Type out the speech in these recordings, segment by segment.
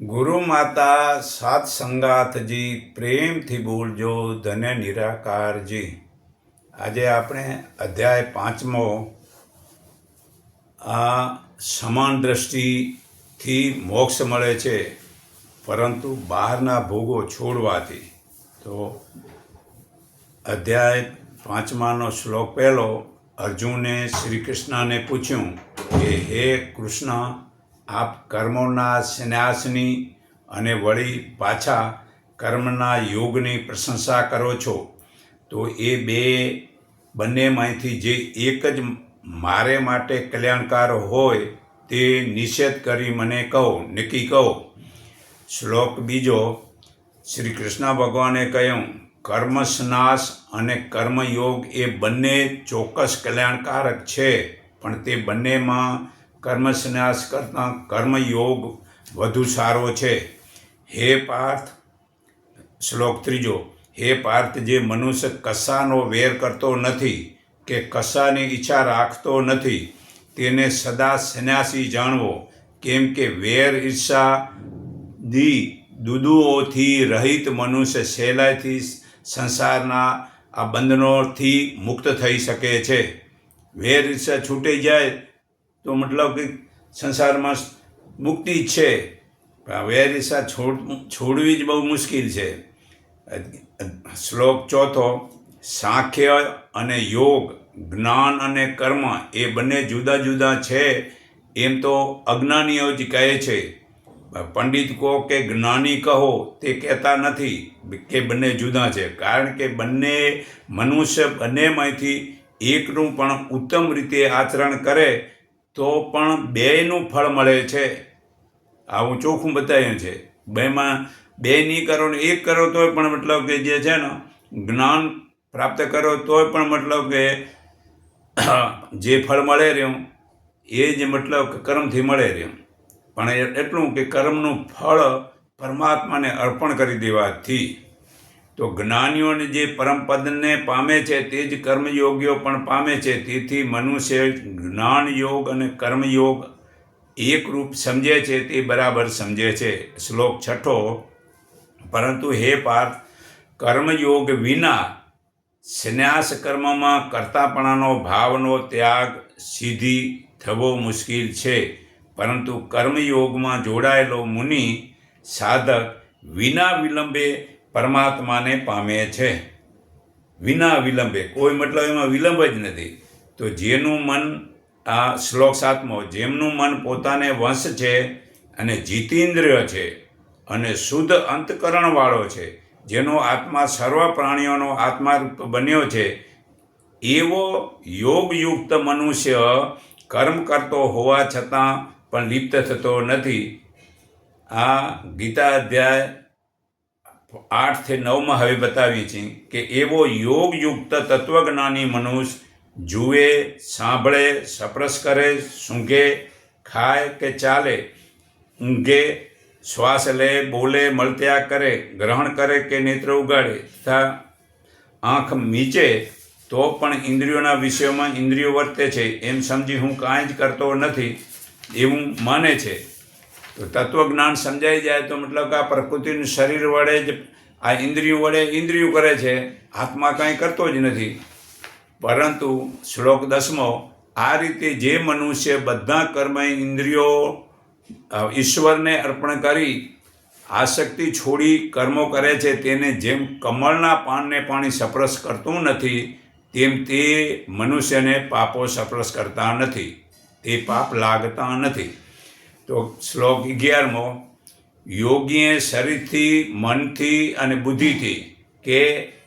ગુરુ માતા સાત સંગાથજી પ્રેમથી બોલજો ધન્ય નિરાકારજી। આજે આપણે અધ્યાય 5મો આ સમાન દ્રષ્ટિથી મોક્ષ મળે છે, પરંતુ બહારના ભોગો છોડવાથી। તો અધ્યાય 5માનો શ્લોક પહેલો, અર્જુને શ્રી કૃષ્ણને પૂછ્યું કે હે કૃષ્ણ, આપ કર્મોના સંન્યાસની અને વળી પાછા કર્મના યોગની પ્રશંસા કરો છો, તો એ બંનેમાંથી જે એક જ મારે માટે કલ્યાણકાર હોય તે નિષેધ કરી મને કહો, નક્કી કહો। શ્લોક બીજો, શ્રી કૃષ્ણ ભગવાને કહ્યું, કર્મ સંન્યાસ અને કર્મયોગ એ બંને ચોક્કસ કલ્યાણકારક છે, પણ તે બંનેમાં કર્મ સંન્યાસ કરતાં કર્મયોગ વધુ સારો છે। હે પાર્થ, શ્લોક ત્રીજો, હે પાર્થ, જે મનુષ્ય કશાનો વેર કરતો નથી કે કશાની ઈચ્છા રાખતો નથી, તેને સદા સંન્યાસી જાણવો, કેમ કે વેર ઈર્ષા દુદુઓથી રહિત મનુષ્ય સહેલાઈથી સંસારના આ બંધનોથી મુક્ત થઈ શકે છે। વેર ઈર્ષા છૂટી જાય તો મતલબ કે સંસારમાં મુક્તિ જ છે, પણ વેર ઈર્ષા છોડવી જ બહુ મુશ્કેલ છે। શ્લોક ચોથો, સાંખ્ય અને યોગ, જ્ઞાન અને કર્મ એ બંને જુદા જુદા છે એમ તો અજ્ઞાનીઓ જ કહે છે। પંડિત કહો કે જ્ઞાની કહો, તે કહેતા નથી કે બંને જુદા છે, કારણ કે બંને મનુષ્ય બંનેમાંથી એકનું પણ ઉત્તમ રીતે આચરણ કરે તો પણ બેયનું ફળ મળે છે। આવું ચોખ્ખું બતાવ્યું છે। બેમાં બે નહીં કરો ને એક કરો તોય પણ મતલબ કે જે છે ને જ્ઞાન પ્રાપ્ત કરો તોય પણ મતલબ કે જે ફળ મળે રહ્યું એ જ મતલબ કે કર્મથી મળે રહ્યું, પણ એટલું કે કર્મનું ફળ પરમાત્માને અર્પણ કરી દેવાથી। તો જ્ઞાનીઓને જે પરમપદને પામે છે તે જ કર્મયોગીઓ પણ પામે છે। તેથી મનુષ્ય જ્ઞાન યોગ અને કર્મયોગ એકરૂપ સમજે છે તે બરાબર સમજે છે। શ્લોક છઠ્ઠો, પરંતુ હે પાર્થ, કર્મયોગ વિના સંન્યાસ કર્મમાં કર્તાપણાનો ભાવનો ત્યાગ સિદ્ધિ થવો મુશ્કેલ છે, પરંતુ કર્મયોગમાં જોડાયેલો મુનિ સાધક વિના વિલંબે પરમાત્માને પામે છે। વિના વિલંબે, કોઈ મતલબ એમાં વિલંબ જ નથી। તો જેનું મન, આ શ્લોક 7મો, જેમનું મન પોતાને વશ છે અને જીતેન્દ્રિય છે અને શુદ્ધ અંતકરણવાળો છે, જેનો આત્મા સર્વ પ્રાણીઓનો આત્મારૂપ બન્યો છે, એવો યોગયુક્ત મનુષ્ય કર્મ કરતો હોવા છતાં પણ લિપ્ત થતો નથી। આ ગીતા અધ્યાય 8 થી 9માં હવે બતાવી છે કે એવો યોગયુક્ત તત્વજ્ઞાની મનુષ્ય જુએ, સાંભળે, સ્પર્શ કરે, સૂંઘે, ખાય કે ચાલે, ઊંઘે, શ્વાસ લે, બોલે, મળત્યાગ કરે, ગ્રહણ કરે કે નેત્ર ઉગાડે તથા આંખ મીચે તો પણ ઇન્દ્રિયોના વિષયોમાં ઇન્દ્રિયો વર્તે છે એમ સમજી હું કાંઈ જ કરતો નથી એવું માને છે। તો તત્વજ્ઞાન સમજાઈ જાય તો મતલબ કે આ પ્રકૃતિનું શરીર વડે જ આ ઇન્દ્રિયો વડે ઇન્દ્રિયો કરે છે, આત્મા કાંઈ કરતો જ નથી। પરંતુ શ્લોક 10મો, આ રીતે જે મનુષ્ય બધા કર્મ ઇન્દ્રિયો ઈશ્વરને અર્પણ કરી આસક્તિ છોડી કર્મો કરે છે, તેને જેમ કમળના પાનને પાણી સ્પર્શ કરતું નથી તેમ તે મનુષ્યને પાપો સ્પર્શ કરતા નથી, તે પાપ લાગતા નથી। તો શ્લોક 11મો, યોગીએ શરીરથી, મનથી અને બુદ્ધિથી કે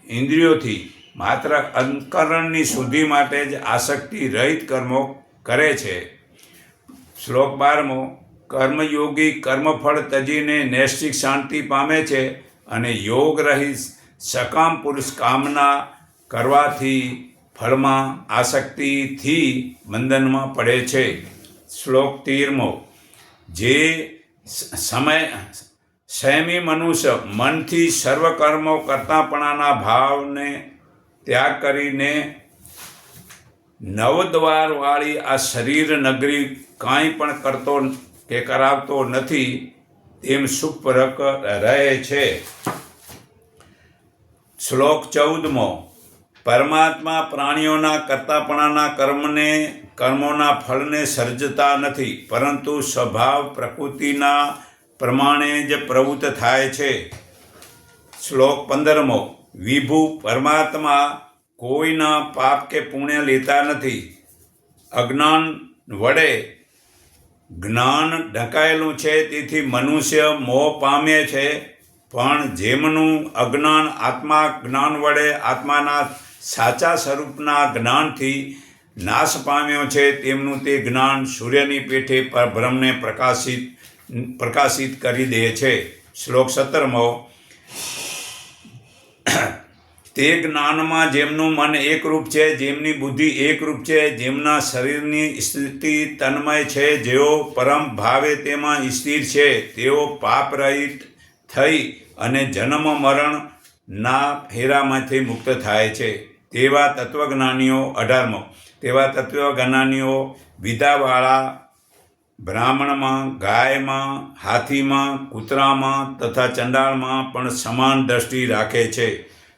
ઇન્દ્રિયોથી માત્ર અંતઃકરણની શુદ્ધિ માટે જ આસક્તિ રહિત કર્મો કરે છે। શ્લોક 12મો, કર્મયોગી કર્મફળ તજીને નૈષ્ઠિક શાંતિ પામે છે અને યોગ રહિત સકામ પુરુષ કામના કરવાથી ફળમાં આસક્તિથી બંધનમાં પડે છે। શ્લોક 13મો, જે સંયમી મનુષ્ય મનથી સર્વ કર્મો કરતાપણાના ભાવને ત્યાગ કરીને નવદ્વારવાળી આ શરીર નગરી કાંઈ પણ કરતો કે કરાવતો નથી, તેમ સુખપૂર્વક રહે છે. શ્લોક 14મો. પરમાત્મા પ્રાણીઓના કર્તાપણાના કર્મોના ફળને સર્જતા નથી, પરંતુ સ્વભાવ પ્રકૃતિના પ્રમાણે જ પ્રવૃત્ત થાય છે. શ્લોક 15મો. વિભુ પરમાત્મા કોઈના પાપ કે પુણ્ય લેતા નથી. અજ્ઞાન વડે જ્ઞાન ઢંકાયેલું છે, તેથી મનુષ્ય મોહ પામે છે. પણ જેમનું અજ્ઞાન આત્મા જ્ઞાન વડે આત્માના સાચા સ્વરૂપના જ્ઞાનથી નાશ પામ્યો છે, તેમનું તે જ્ઞાન સૂર્યની પેઠે પરબ્રહ્મને પ્રકાશિત કરી દે છે. શ્લોક 17મો. તે જ્ઞાનમાં જેમનું મન એકરૂપ છે, જેમની બુદ્ધિ એકરૂપ છે, જેમના શરીરની સ્થિતિ તન્મય છે, જેઓ પરમ ભાવે તેમાં સ્થિર છે, તેઓ પાપરહિત થઈ અને જન્મ મરણના ફેરામાંથી મુક્ત થાય છે. તેવા તત્વજ્ઞાનીઓ 18મો. તેવા તત્વજ્ઞાનીઓ વિદ્યાવાળા બ્રાહ્મણમાં, ગાયમાં, હાથીમાં, કૂતરામાં તથા ચંડાળમાં પણ સમાન દ્રષ્ટિ રાખે છે.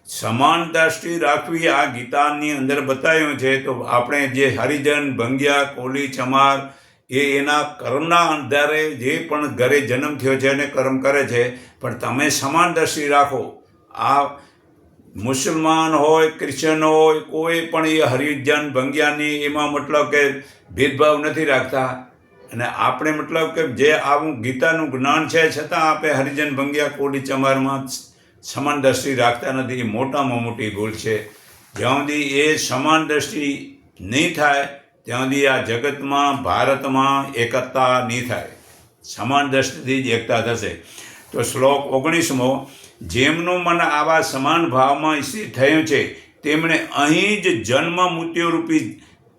સમાન દ્રષ્ટિ રાખવી આ ગીતાની અંદર બતાવ્યું છે. તો આપણે જે હરિજન, ભંગિયા, કોલી, ચમાર એના કર્મના આધારે જે પણ ઘરે જન્મ થયો છે અને કર્મ કરે છે, પણ તમે સમાન દ્રષ્ટિ રાખો. આ મુસલમાન હોય, ક્રિશ્ચન હોય, કોઈ પણ એ હરિજન, ભંગિયાની એમાં મતલબ કે ભેદભાવ નથી રાખતા. અને આપણે મતલબ કે જે આવું ગીતાનું જ્ઞાન છે, છતાં આપણે હરિજન, ભંગિયા, કોલી, ચમારમાં સમાન દ્રષ્ટિ રાખતા નથી. એ મોટામાં મોટી ભૂલ છે. જ્યાં સુધી એ સમાન દ્રષ્ટિ નહીં થાય ત્યાં સુધી આ જગતમાં, ભારતમાં એકતા નહીં થાય. સમાન દ્રષ્ટિથી જ એકતા થશે. તો શ્લોક 19મો. જેમનું મન આવા સમાન ભાવમાં સ્થિત થયું છે, તેમણે અહીં જ જન્મ મૃત્યુરૂપી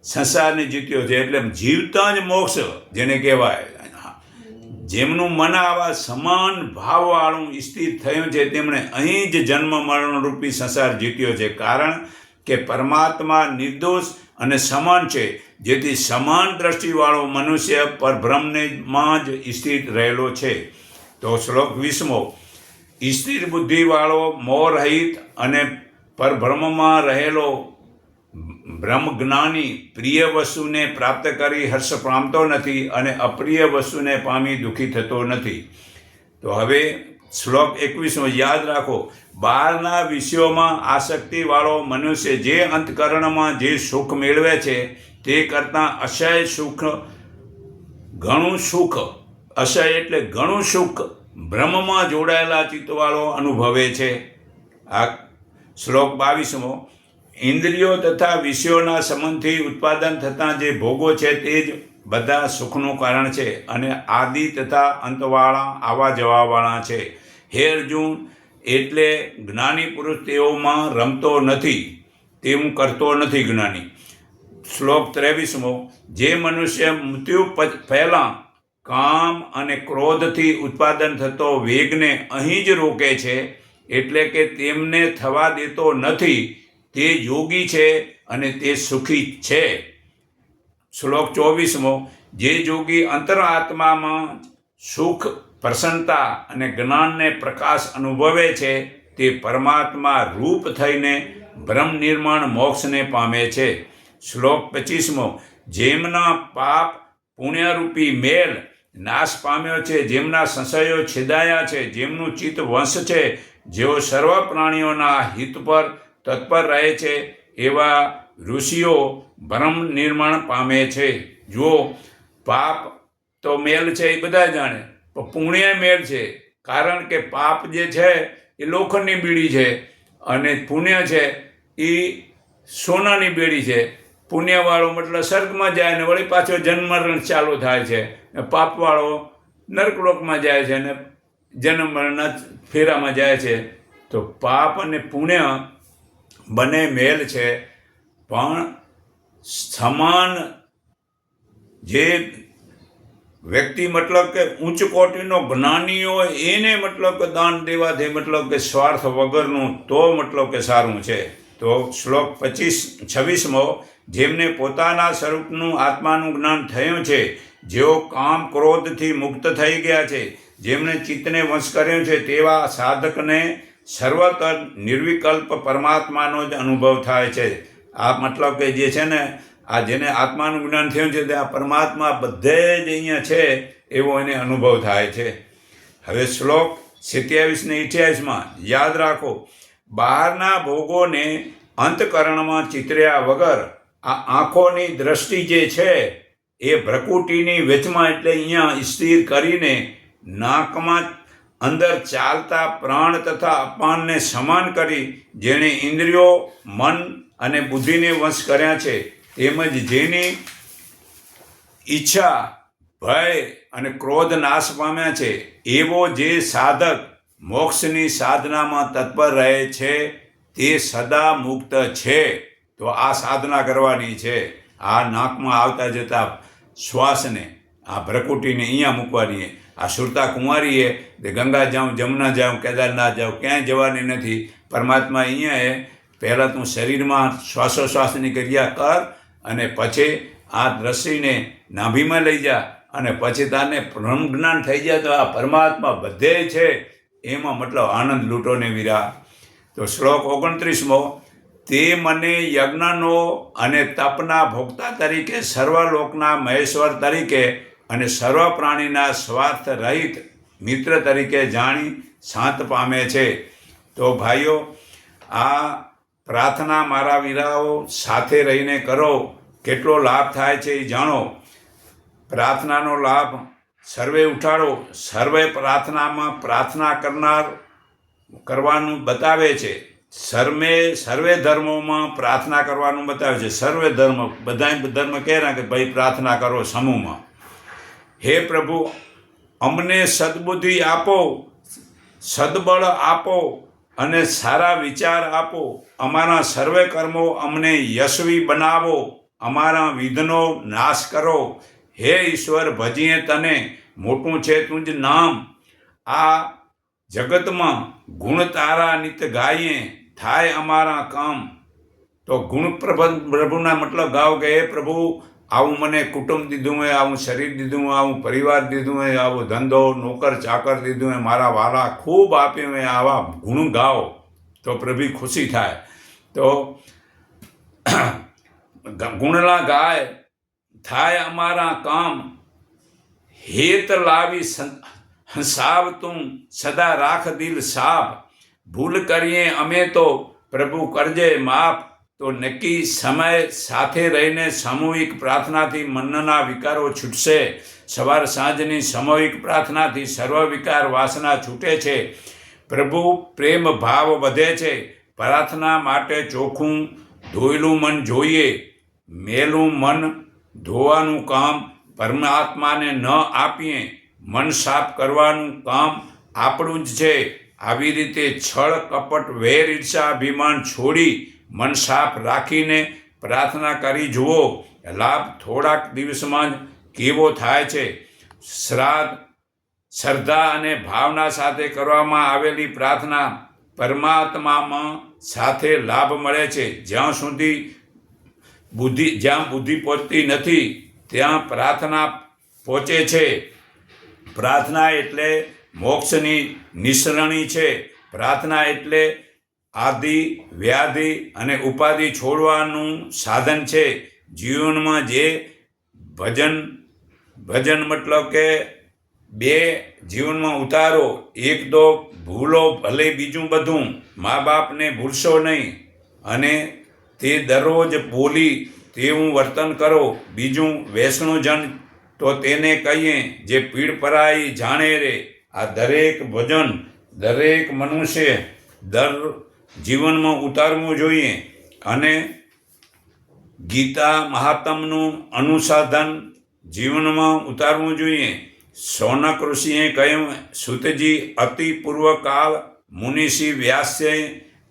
સંસારને જીત્યો છે. એટલે જીવતા જ મોક્ષ જેને કહેવાય. જેમનું મન આવા સમાન ભાવવાળું સ્થિત થયું છે, તેમણે અહીં જ જન્મ મરણરૂપી સંસાર જીત્યો છે. કારણ કે પરમાત્મા નિર્દોષ અને સમાન છે, જેથી સમાન દ્રષ્ટિવાળો મનુષ્ય પરબ્રહ્મમાં જ સ્થિત રહેલો છે. તો શ્લોક 20મો. સ્થિર બુદ્ધિવાળો મોહરહિત અને પરબ્રહ્મમાં રહેલો બ્રહ્મજ્ઞાની પ્રિય વસ્તુને પ્રાપ્ત કરી હર્ષ પામતો નથી અને અપ્રિય વસ્તુને પામી દુઃખી થતો નથી. તો હવે શ્લોક 21મો યાદ રાખો. બહારના વિષયોમાં આસક્તિવાળો મનુષ્ય જે અંતકરણમાં જે સુખ મેળવે છે, તે કરતાં અસહ્ય સુખ, ઘણું સુખ, અસહ્ય એટલે ઘણું સુખ બ્રહ્મમાં જોડાયેલા ચિત્તવાળો અનુભવે છે. આ શ્લોક 22મો. ઇન્દ્રિયો તથા વિષયોના સંબંધથી ઉત્પાદન થતા જે ભોગો છે, તે જ બધા સુખનું કારણ છે અને આદિ તથા અંતવાળા આવવા જવાવાળા છે. હે અર્જુન, એટલે જ્ઞાની પુરુષ તેઓમાં રમતો નથી, તેવું કરતો નથી જ્ઞાની. શ્લોક 23મો. જે મનુષ્ય મૃત્યુ પહેલાં કામ અને ક્રોધથી ઉત્પાદન થતો વેગને અહીં જ રોકે છે, એટલે કે તેમને થવા દેતો નથી, તે યોગી છે અને તે સુખી છે. શ્લોક 24મો. જે યોગી અંતરાત્મામાં સુખ, પ્રસન્નતા અને જ્ઞાનને પ્રકાશ અનુભવે છે, તે પરમાત્મા રૂપ થઈને બ્રહ્મ નિર્માણ મોક્ષને પામે છે. શ્લોક 25મો. જેમના પાપ પુણ્યરૂપી મેલ નાશ પામ્યો છે, જેમના સંશયો છેદાયા છે, જેમનું ચિત્ત વંશ છે, જેઓ સર્વ પ્રાણીઓના હિત પર તત્પર રહે છે, એવા ઋષિઓ બ્રહ્મ નિર્માણ પામે છે. જુઓ, પાપ તો મેલ છે એ બધા જાણે, પણ પુણ્ય મેલ છે. કારણ કે પાપ જે છે એ લોખંડની બીડી છે અને પુણ્ય છે એ સોનાની બેડી છે. પુણ્યવાળો મતલબ સ્વર્ગમાં જાય ને વળી પાછો જન્મ મરણ ચાલુ થાય છે. પાપવાળો નરકલોકમાં જાય છે અને જન્મ મરણના ફેરામાં જાય છે. તો પાપ અને પુણ્ય બંને મેલ છે, પણ સમાન જે વ્યક્તિ મતલબ કે ઉચ્ચ કોટીનો જ્ઞાની હોય એને મતલબ કે દાન દેવાથી મતલબ કે સ્વાર્થ વગરનું તો મતલબ કે સારું છે. તો શ્લોક 26મો. જેમને પોતાના સ્વરૂપનું આત્માનું જ્ઞાન થયું છે, જેઓ કામ ક્રોધથી મુક્ત થઈ ગયા છે, જેમણે ચિત્તને વશ કર્યું છે તેવા સાધકને સર્વત્ર નિર્વિકલ્પ પરમાત્માનો જ અનુભવ થાય છે. આ મતલબ કે જે છે ને આ જેને આત્માનું જ્ઞાન થયું છે તે આ પરમાત્મા બધે જ અહીંયા છે એવો એને અનુભવ થાય છે. હવે શ્લોક 27 ને 28 યાદ રાખો, બહારના ભોગોને અંતકરણમાં ચિતર્યા વગર આ આંખોની દ્રષ્ટિ જે છે એ ભ્રકુટીની વેચમાં એટલે અહીંયા સ્થિર કરીને નાકમાં અંદર ચાલતા પ્રાણ તથા અપાનને સમાન કરી જેણે ઇન્દ્રિયો, મન અને બુદ્ધિને વશ કર્યા છે, તેમજ જેની ઈચ્છા, ભય અને ક્રોધ નાશ પામ્યા છે, એવો જે સાધક મોક્ષની સાધનામાં તત્પર રહે છે તે સદા મુક્ત છે. તો આ સાધના કરવાની છે. આ નાકમાં આવતા જતા શ્વાસને, આ ભ્રકુટીને અહીંયા મૂકવાની. આ સુરતા કુંવારીએ તે ગંગા જાઉં, જમુના જાઉં, કેદારનાથ જાઉં, ક્યાંય જવાની નથી. પરમાત્મા અહીંયા એ પહેલાં તું શરીરમાં શ્વાસોશ્વાસની ક્રિયા કર અને પછી આ દ્રષ્ટિને નાભીમાં લઈ જા અને પછી તાને બ્રહ્મ જ્ઞાન થઈ જાય તો આ પરમાત્મા બધે છે એમાં મતલબ આનંદ લૂંટોને વીરા. તો શ્લોક 29 તે મને યજ્ઞનો અને તપના ભોગતા તરીકે સર્વલોકના મહેશ્વર તરીકે અને સર્વ પ્રાણીના સ્વાર્થ રહિત મિત્ર તરીકે જાણી શાંત પામે છે. તો ભાઈઓ, આ પ્રાર્થના મારા વીરાઓ સાથે રહીને કરો, કેટલો લાભ થાય છે એ જાણો. પ્રાર્થનાનો લાભ સર્વે ઉઠાડો. સર્વે પ્રાર્થનામાં પ્રાર્થના કરવાનું બતાવે છે. સર્વે ધર્મોમાં પ્રાર્થના કરવાનું બતાવે છે. સર્વે ધર્મ, બધા ધર્મ કહેરા કે ભાઈ પ્રાર્થના કરો સમૂહમાં. હે પ્રભુ, અમને સદબુદ્ધિ આપો, સદબળ આપો અને સારા વિચાર આપો. અમારા સર્વે કર્મો અમને યશવી બનાવો. અમારા વિઘ્નો નાશ કરો. હે ઈશ્વર, ભજીએ તને, મોટું છે તુંજ નામ. આ જગતમાં ગુણ તારા નિત ગાઈએ, થાય અમારા કામ. તો ગુણ પ્રભુના મતલબ ગાઓ કે હે પ્રભુ, આવું મને કુટુંબ દીધું હોય, આવું શરીર દીધું હોય, આવું પરિવાર દીધું હોય, આવો ધંધો, નોકર ચાકર દીધું હોય, મારા વાલા ખૂબ આપ્યું હોય, આવા ગુણ ગાઓ તો પ્રભુ ખુશી થાય. તો ગુણલા ગાય, થાય અમારા કામ. હેત લાવી હંસાવ તું, સદા રાખ દિલ સાફ. ભૂલ કરીએ અમે તો પ્રભુ કરજે માફ. તો નક્કી સમય સાથે રહીને સામૂહિક પ્રાર્થનાથી મનના વિકારો છૂટશે. સવાર સાંજની સામૂહિક પ્રાર્થનાથી સર્વ વિકાર વાસના છૂટે છે. પ્રભુ પ્રેમ ભાવ વધે છે. પ્રાર્થના માટે ચોખ્ખું ધોયેલું મન જોઈએ. મેલું મન ધોવાનું કામ પરમાત્માને ન આપીએ. મન સાફ કરવાનું કામ આપણું જ છે. આવી રીતે છળ, કપટ, વેર, ઈર્ષા, અભિમાન છોડી મન સાફ રાખીને પ્રાર્થના કરી જુઓ. લાભ થોડાક દિવસમાં જ કેવો થાય છે. શ્રાદ્ધ, શ્રદ્ધા અને ભાવના સાથે કરવામાં આવેલી પ્રાર્થના પરમાત્મામાં સાથે લાભ મળે છે. જ્યાં બુદ્ધિ પહોંચતી નથી ત્યાં પ્રાર્થના પહોંચે છે. પ્રાર્થના એટલે મોક્ષની નિસરણી છે. પ્રાર્થના એટલે આદિ, વ્યાધિ અને ઉપાધિ છોડવાનું સાધન છે. જીવનમાં જે ભજન મતલબ કે બે જીવનમાં ઉતારો. એક તો ભૂલો ભલે બીજું બધું. મા બાપને ભૂલશો નહીં અને તે દરરોજ બોલી તેવું વર્તન કરો. બીજું વૈષ્ણુ જન તો તેને કહીએ જે પીડ પરાઈ જાણે રે. આ દરેક ભજન દરેક મનુષ્ય જીવનમાં ઉતારવું જોઈએ. અને ગીતા મહાત્મનું અનુસાધન જીવનમાં ઉતારવું જોઈએ. શૌનક ઋષિએ કહ્યું, સુતજી અતિ પૂર્વકાળ મુનિષિ વ્યાસે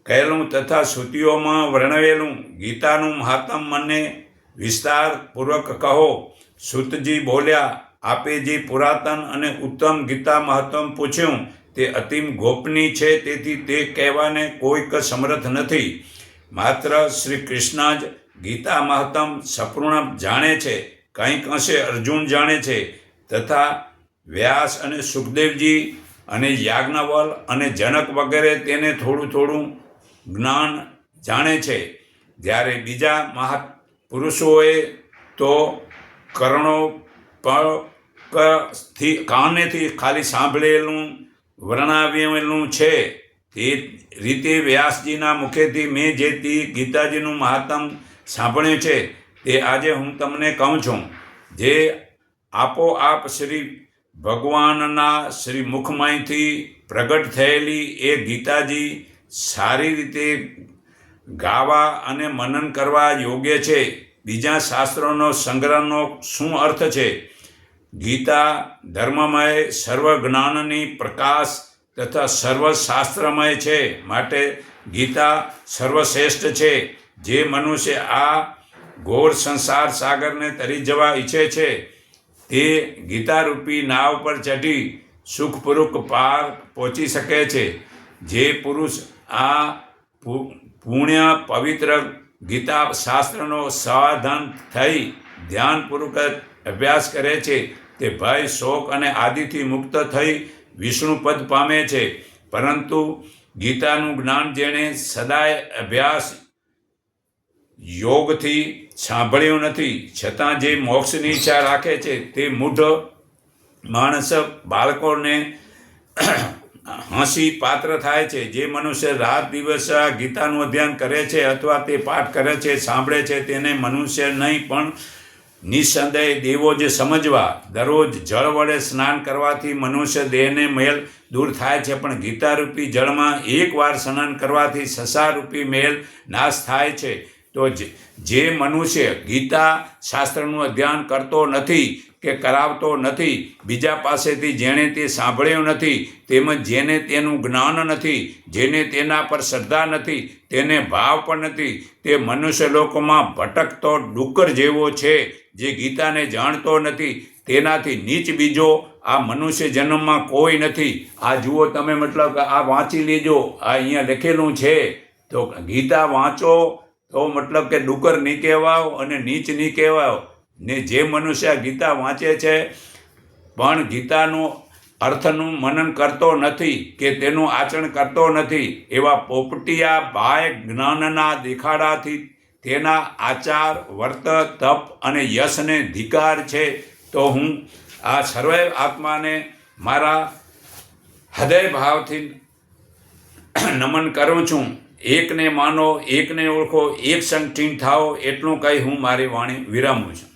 કહેલું તથા શ્રુતિઓમાં વર્ણવેલું ગીતાનું મહાત્મ મને વિસ્તારપૂર્વક કહો. સુતજી બોલ્યા, આપે જે પુરાતન અને ઉત્તમ ગીતા મહત્વ પૂછ્યું તે અતિમ ગોપનીય છે, તેથી તે કહેવાને કોઈક સમર્થ નથી. માત્ર શ્રી કૃષ્ણ જ ગીતા મહત્મ સંપૂર્ણ જાણે છે. કંઈક અંશે અર્જુન જાણે છે તથા વ્યાસ અને સુખદેવજી અને યાજ્ઞવલ્ક અને જનક વગેરે તેને થોડું થોડું જ્ઞાન જાણે છે, જ્યારે બીજા મહાપુરુષોએ તો કાનેથી ખાલી સાંભળેલું વર્ણવેલું છે. તે રીતે વ્યાસજીના મુખેથી મેં જે ગીતાજીનું મહાત્મ સાંભળ્યું છે તે આજે હું તમને કહું છું. જે આપોઆપ શ્રી ભગવાનના શ્રી મુખમાંથી પ્રગટ થયેલી એ ગીતાજી સારી રીતે ગાવા અને મનન કરવા યોગ્ય છે. બીજા શાસ્ત્રોનો સંગ્રહનો શું અર્થ છે? ગીતા ધર્મમય, સર્વ જ્ઞાનની પ્રકાશ તથા સર્વશાસ્ત્રમય છે, માટે ગીતા સર્વશ્રેષ્ઠ છે. જે મનુષ્ય આ ઘોર સંસાર સાગરને તરી જવા ઈચ્છે છે તે ગીતારૂપી નાવ પર ચઢી સુખપૂર્વક પાર પહોંચી શકે છે. જે પુરુષ આ પુણ્ય પવિત્ર ગીતા શાસ્ત્રનો સાધન થઈ ધ્યાનપૂર્વક અભ્યાસ કરે છે તે ભય, શોક અને આદિથી મુક્ત થઈ વિષ્ણુપદ પામે છે. પરંતુ ગીતાનું જ્ઞાન જેણે સદાય અભ્યાસ યોગથી સાંભળ્યું નથી, છતાં જે મોક્ષની ઈચ્છા રાખે છે તે મૂઢ માણસ બાળકોને હસી પાત્ર થાય છે. જે મનુષ્ય રાત દિવસ ગીતાનું અધ્યયન કરે છે અથવા તે પાઠ કરે છે, સાંભળે છે, તેને મનુષ્ય નહીં પણ નિસંદેહ દેવો જ સમજવા. દરરોજ જળ વડે સ્નાન કરવાથી મનુષ્ય દેહને મેલ દૂર થાય છે, પણ ગીતારૂપી જળમાં એકવાર સ્નાન કરવાથી સંસારરૂપી મેલ નાશ થાય છે. તો જે મનુષ્ય ગીતા શાસ્ત્રનું અધ્યયન કરતો નથી કે કરાવતો નથી, બીજા પાસેથી જેણે તે સાંભળ્યું નથી, તેમજ જેને તેનું જ્ઞાન નથી, જેને તેના પર શ્રદ્ધા નથી, તેને ભાવ પણ નથી, તે મનુષ્ય લોકોમાં ભટકતો ડુક્કર જેવો છે. જે ગીતાને જાણતો નથી તેનાથી નીચ બીજો આ મનુષ્ય જન્મમાં કોઈ નથી. આ જુઓ તમે, મતલબ આ વાંચી લેજો, આ અહીંયા લખેલું છે. તો ગીતા વાંચો તો મતલબ કે ડુક્કર નહીં કહેવાઓ અને નીચ નહીં કહેવાઓ. ને જે મનુષ્ય ગીતા વાંચે છે પણ ગીતાનું અર્થનું મનન કરતો નથી કે તેનું આચરણ કરતો નથી, એવા પોપટિયા બાય જ્ઞાનના દેખાડાથી તેના આચાર, વર્ત, તપ અને યશને ધિકાર છે. તો હું આ સર્વે આત્માને મારા હૃદય ભાવથી નમન કરું છું. એકને માનો, એકને ઓળખો, એક સંગઠિત થાઓ, એટલું કહી હું મારી વાણી વિરામું છું.